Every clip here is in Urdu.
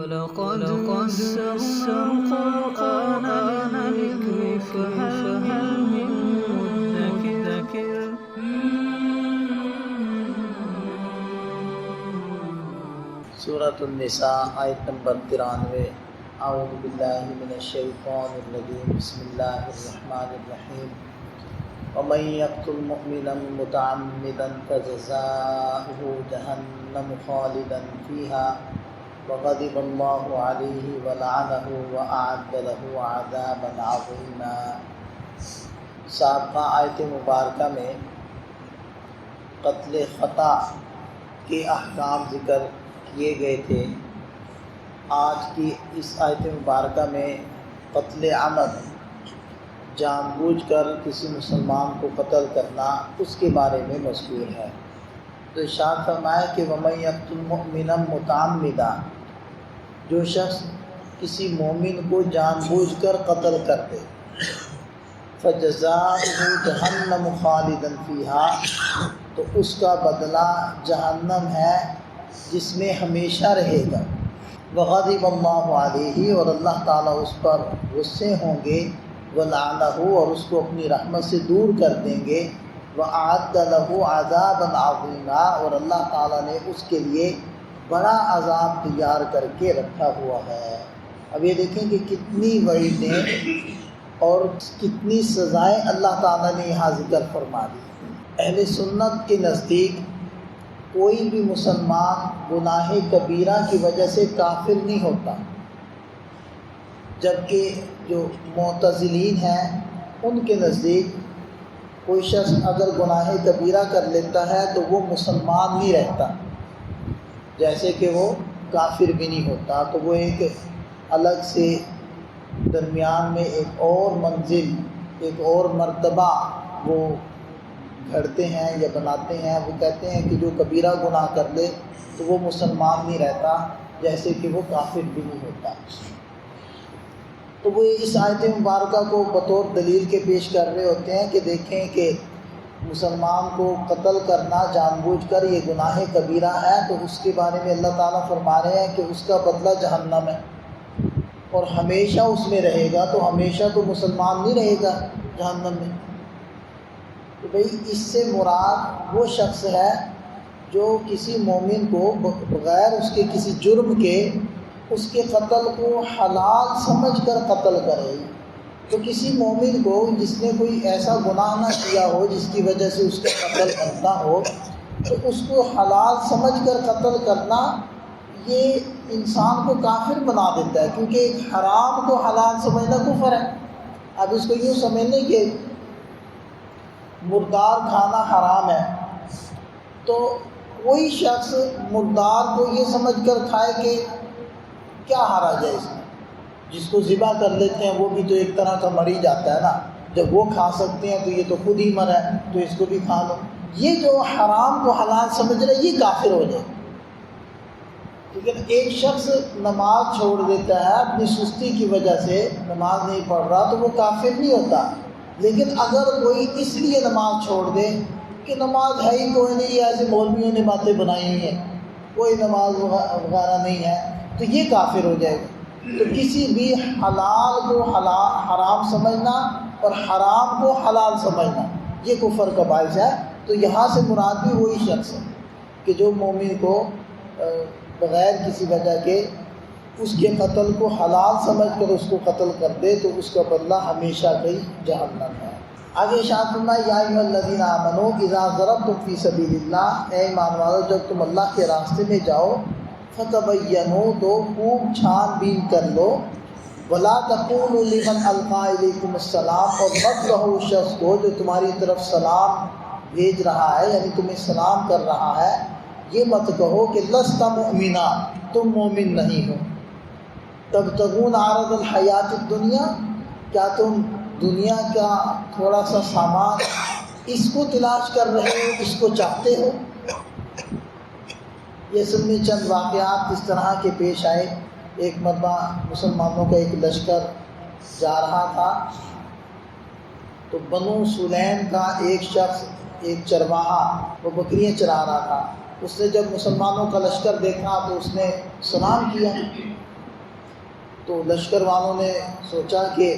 وَلَقَدْ يَسَّرْنَا الْقُرْآنَ لِلذِّكْرِ فَهَلْ مِن مُّدَّكِرٍ سورۃ النساء آیت نمبر 93۔ اعوذ باللہ من الشیطان الرجیم، بسم اللہ الرحمن الرحیم۔ وَمَن يَقْتُلْ مُؤْمِنًا مُتَعَمِّدًا فَجَزَاؤُهُ جَهَنَّمُ خَالِدًا فِيهَا وَغَضِبَ اللَّهُ عَلَيْهِ وَلَعَنَهُ وَأَعَدَّ لَهُ عَذَابًا عَظِيمًا۔ سابقہ آیت مبارکہ میں قتل خطا کے احکام ذکر کیے گئے تھے۔ آج کی اس آیت مبارکہ میں قتل عمد، جان بوجھ کر کسی مسلمان کو قتل کرنا، اس کے بارے میں مذکور ہے۔ تو ارشاد فرمایا کہ وَمَن يَقْتُلْ مُؤْمِنًا مُتَعَمِّدًا، جو شخص کسی مومن کو جان بوجھ کر قتل کر دے، فَجَزَاؤُهُ جَهَنَّمُ خَالِدًا فِيهَا، تو اس کا بدلہ جہنم ہے جس میں ہمیشہ رہے گا۔ وَغَضِبَ اللَّهُ عَلَيْهِ، اور اللہ تعالیٰ اس پر غصے ہوں گے، وَلَعَنَهُ، اور اس کو اپنی رحمت سے دور کر دیں گے، وَأَعَدَّ لَهُ عَذَابًا عَظِيمًا، اور اللہ تعالیٰ نے اس کے لیے بڑا عذاب تیار کر کے رکھا ہوا ہے۔ اب یہ دیکھیں کہ کتنی وعیدیں اور کتنی سزائیں اللہ تعالیٰ نے یہاں ذکر فرما دی۔ اہل سنت کے نزدیک کوئی بھی مسلمان گناہ کبیرہ کی وجہ سے کافر نہیں ہوتا، جبکہ جو معتزلین ہیں ان کے نزدیک کوئی شخص اگر گناہ کبیرہ کر لیتا ہے تو وہ مسلمان نہیں رہتا، جیسے کہ وہ کافر بھی نہیں ہوتا۔ تو وہ ایک الگ سے درمیان میں ایک اور منزل، ایک اور مرتبہ وہ گھڑتے ہیں یا بناتے ہیں۔ وہ کہتے ہیں کہ جو کبیرہ گناہ کر لے تو وہ مسلمان نہیں رہتا، جیسے کہ وہ کافر بھی نہیں ہوتا۔ تو وہ اس آیت مبارکہ کو بطور دلیل کے پیش کر رہے ہوتے ہیں کہ دیکھیں کہ مسلمان کو قتل کرنا جان بوجھ کر یہ گناہ کبیرہ ہے، تو اس کے بارے میں اللہ تعالیٰ فرما رہے ہیں کہ اس کا بدلہ جہنم ہے اور ہمیشہ اس میں رہے گا۔ تو ہمیشہ تو مسلمان نہیں رہے گا جہنم میں۔ تو بھئی اس سے مراد وہ شخص ہے جو کسی مومن کو بغیر اس کے کسی جرم کے اس کے قتل کو حلال سمجھ کر قتل کرے۔ تو کسی مومن کو جس نے کوئی ایسا گناہ نہ کیا ہو جس کی وجہ سے اس کا قتل بنتا ہو، تو اس کو حلال سمجھ کر قتل کرنا یہ انسان کو کافر بنا دیتا ہے، کیونکہ ایک حرام کو حلال سمجھنا کفر ہے۔ اب اس کو یوں سمجھ لیں کہ مردار کھانا حرام ہے، تو کوئی شخص مردار کو یہ سمجھ کر کھائے کہ کیا حرج ہے اس میں، جس کو ذبح کر لیتے ہیں وہ بھی تو ایک طرح کا مر ہی جاتا ہے نا، جب وہ کھا سکتے ہیں تو یہ تو خود ہی مرا ہے، تو اس کو بھی کھا لو۔ یہ جو حرام کو حلال سمجھ رہا ہے یہ کافر ہو جائے۔ لیکن ایک شخص نماز چھوڑ دیتا ہے اپنی سستی کی وجہ سے، نماز نہیں پڑھ رہا، تو وہ کافر نہیں ہوتا۔ لیکن اگر کوئی اس لیے نماز چھوڑ دے کہ نماز ہے ہی کوئی نہیں، ایسے مولویوں نے باتیں بنائی ہوئی ہیں، کوئی نماز وغیرہ نہیں ہے، تو یہ کافر ہو جائے گا۔ تو کسی بھی حلال کو حرام سمجھنا اور حرام کو حلال سمجھنا یہ کفر کا باعث ہے۔ تو یہاں سے مراد بھی وہی شخص ہے کہ جو مومن کو بغیر کسی وجہ کے اس کے قتل کو حلال سمجھ کر اس کو قتل کر دے، تو اس کا بدلہ ہمیشہ کی جہنم ہے۔ آگے ارشاد فرمایا یا ایھا الذین آمنوا اذا ضربتم فی سبیل اللہ، اے ایمان والو جب تم اللہ کے راستے میں جاؤ، فتبینوا، تو خوب چھان بین کر لو، ولا تقولوا لمن القی الیکم السلام، اور مت کہو اس شخص کو جو تمہاری طرف سلام بھیج رہا ہے، یعنی تمہیں سلام کر رہا ہے، یہ مت کہو کہ لست مؤمنا، تم مومن نہیں ہو۔ تبتغون عرض الحیات الدنیا، کیا تم دنیا کا تھوڑا سا سامان اس کو تلاش کر رہے ہو، اس کو چاہتے ہو۔ یہ سب میں چند واقعات اس طرح کے پیش آئے۔ ایک مرتبہ مسلمانوں کا ایک لشکر جا رہا تھا، تو بنو سلیم کا ایک شخص، ایک چرواہا، وہ بکریاں چرا رہا تھا۔ اس نے جب مسلمانوں کا لشکر دیکھا تو اس نے سلام کیا، تو لشکر والوں نے سوچا کہ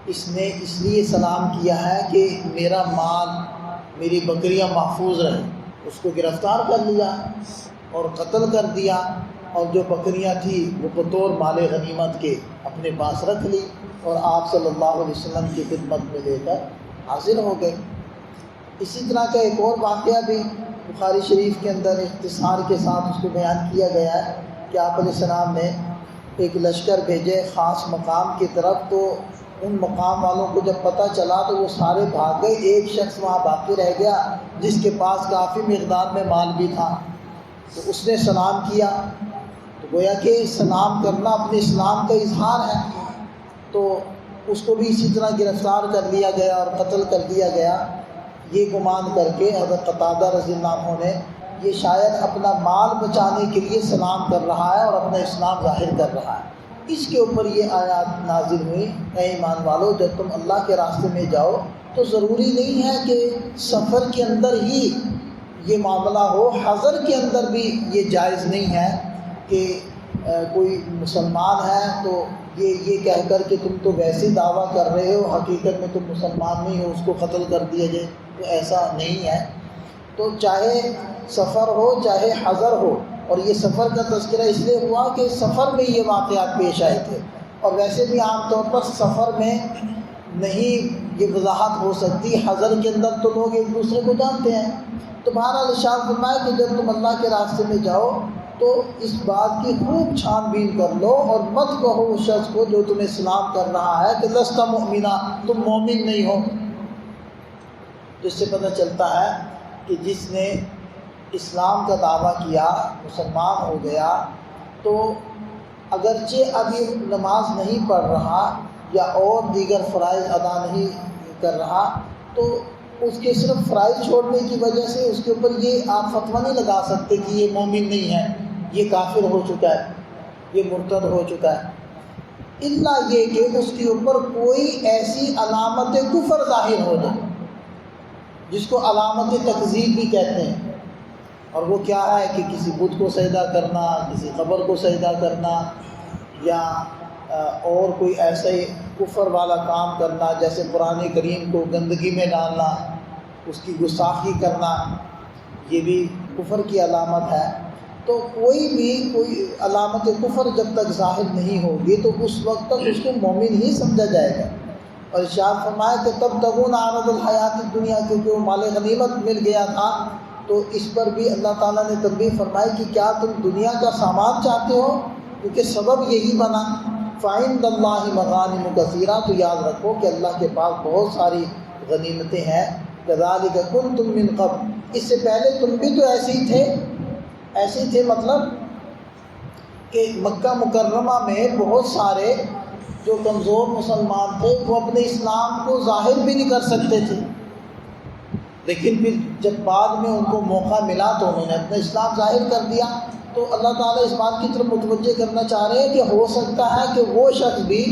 اس نے اس لیے سلام کیا ہے کہ میرا مال، میری بکریاں محفوظ رہیں۔ اس کو گرفتار کر لیا اور قتل کر دیا، اور جو بکریاں تھیں وہ بطور مال غنیمت کے اپنے پاس رکھ لی اور آپ صلی اللہ علیہ وسلم کی خدمت میں لے کر حاضر ہو گئے۔ اسی طرح کا ایک اور واقعہ بھی بخاری شریف کے اندر اختصار کے ساتھ اس کو بیان کیا گیا ہے کہ آپ علیہ السلام نے ایک لشکر بھیجے خاص مقام کی طرف، تو ان مقام والوں کو جب پتہ چلا تو وہ سارے بھاگ گئے، ایک شخص وہاں باقی رہ گیا جس کے پاس کافی مقدار میں مال بھی تھا۔ تو اس نے سلام کیا، تو گویا کہ سلام کرنا اپنے اسلام کا اظہار ہے، تو اس کو بھی اسی طرح گرفتار کر لیا گیا اور قتل کر دیا گیا، یہ گمان کر کے حضرت قتادہ رضی اللہ عنہ نے یہ شاید اپنا مال بچانے کے لیے سلام کر رہا ہے اور اپنا اسلام ظاہر کر رہا ہے۔ اس کے اوپر یہ آیات نازل ہوئی، اے ایمان والو جب تم اللہ کے راستے میں جاؤ تو ضروری نہیں ہے کہ سفر کے اندر ہی یہ معاملہ ہو، حضر کے اندر بھی یہ جائز نہیں ہے کہ کوئی مسلمان ہے تو یہ کہہ کر کہ تم تو ویسے دعویٰ کر رہے ہو، حقیقت میں تم مسلمان نہیں ہو، اس کو قتل کر دیا جائے، تو ایسا نہیں ہے۔ تو چاہے سفر ہو چاہے حضر ہو، اور یہ سفر کا تذکرہ اس لیے ہوا کہ سفر میں یہ واقعات پیش آئے تھے، اور ویسے بھی عام طور پر سفر میں نہیں یہ وضاحت ہو سکتی، حضر کے اندر تو لوگ ایک دوسرے کو جانتے ہیں۔ تو بہرحال ارشاد فرمایا کہ جب تم اللہ کے راستے میں جاؤ تو اس بات کی خوب چھان بین کر لو اور مت کہو اس شخص کو جو تمہیں سلام کر رہا ہے کہ لست مؤمنا، تم مومن نہیں ہو۔ تو اس سے پتہ چلتا ہے کہ جس نے اسلام کا دعویٰ کیا، مسلمان ہو گیا، تو اگرچہ ابھی نماز نہیں پڑھ رہا یا اور دیگر فرائض ادا نہیں کر رہا، تو اس کے صرف فرائض چھوڑنے کی وجہ سے اس کے اوپر یہ آپ فتویٰ نہیں لگا سکتے کہ یہ مومن نہیں ہے، یہ کافر ہو چکا ہے، یہ مرتد ہو چکا ہے، الا یہ کہ اس کے اوپر کوئی ایسی علامت کفر ظاہر ہو جائے جس کو علامت تکذیب بھی کہتے ہیں، اور وہ کیا ہے کہ کسی بت کو سجدہ کرنا، کسی قبر کو سجدہ کرنا، یا اور کوئی ایسے کفر والا کام کرنا جیسے قرآن کریم کو گندگی میں ڈالنا، اس کی گستاخی کرنا، یہ بھی کفر کی علامت ہے۔ تو کوئی علامت کفر جب تک ظاہر نہیں ہوگی تو اس وقت تک اس کو مومن ہی سمجھا جائے گا۔ اور ارشاد فرمایا کہ تب تغون عرض الحیات الدنیا، کیونکہ وہ مال غنیمت مل گیا تھا، تو اس پر بھی اللہ تعالیٰ نے تنبیہ فرمائی کہ کیا تم دنیا کا سامان چاہتے ہو، کیونکہ سبب یہی بنا۔ فَعِندَ اللَّهِ مَغَانِمُ كَثِيرَةٌ، تو یاد رکھو کہ اللہ کے پاس بہت ساری غنیمتیں ہیں۔ كَذَلِكَ كُنتُم مِّن قَبْلُ، اس سے پہلے تم بھی تو ایسے ہی تھے، مطلب کہ مکہ مکرمہ میں بہت سارے جو کمزور مسلمان تھے وہ اپنے اسلام کو ظاہر بھی نہیں کر سکتے تھے، لیکن پھر جب بعد میں ان کو موقع ملا تو انہوں نے اپنا اسلام ظاہر کر دیا۔ تو اللہ تعالیٰ اس بات کی طرف متوجہ کرنا چاہ رہے ہیں کہ ہو سکتا ہے کہ وہ شخص بھی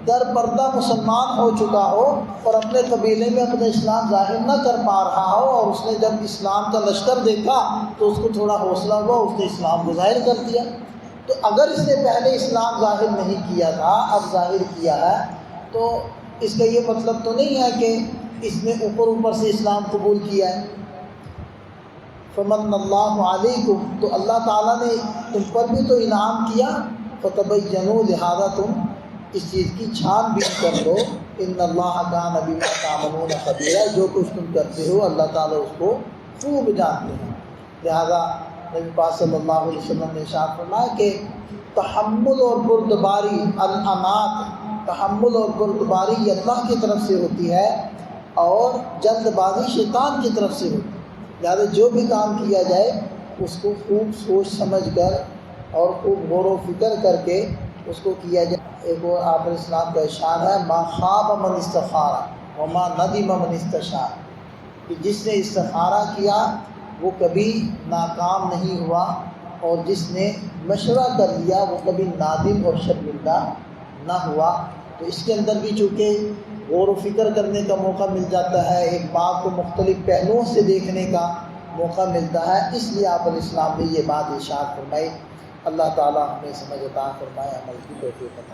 در پردہ مسلمان ہو چکا ہو اور اپنے قبیلے میں اپنا اسلام ظاہر نہ کر پا رہا ہو، اور اس نے جب اسلام کا لشکر دیکھا تو اس کو تھوڑا حوصلہ ہوا، اس نے اسلام کو ظاہر کر دیا۔ تو اگر اس نے پہلے اسلام ظاہر نہیں کیا تھا، اب ظاہر کیا ہے، تو اس کا یہ مطلب تو نہیں ہے کہ اس نے اوپر سے اسلام قبول کیا ہے۔ فمن اللہ علیکم، تو اللہ تعالیٰ نے تم پر بھی تو انعام کیا، فتبینوا، لہذا تم اس چیز کی چھان بین کر لو، ان اللہ کان بما تعملون خبیرا، جو کچھ تم کرتے ہو اللہ تعالیٰ اس کو خوب جانتے ہیں۔ لہذا نبی پاک صلی اللہ علیہ وسلم نے ارشاد فرمایا کہ تحمل اور بردباری، الانات، تحمل اور بردباری یہ اللہ کی طرف سے ہوتی ہے، اور جلد بازی شیطان کی طرف سے ہوتی ہے۔ لہذا جو بھی کام کیا جائے اس کو خوب سوچ سمجھ کر اور خوب غور و فکر کر کے اس کو کیا جائے۔ ایک اور آپ علیہ السلام کا ارشاد ہے، ما خاب من استخارہ وما ندم من استشار، کہ جس نے استخارہ کیا وہ کبھی ناکام نہیں ہوا، اور جس نے مشورہ کر لیا وہ کبھی نادم اور شرمندہ نہ ہوا۔ تو اس کے اندر بھی چونکہ غور و فکر کرنے کا موقع مل جاتا ہے، ایک بات کو مختلف پہلوؤں سے دیکھنے کا موقع ملتا ہے، اس لیے آپ علیہ السلام نے یہ بات ارشاد فرمائی۔ اللہ تعالیٰ ہمیں سمجھ عطا فرمائے، عمل کی توفیق عطا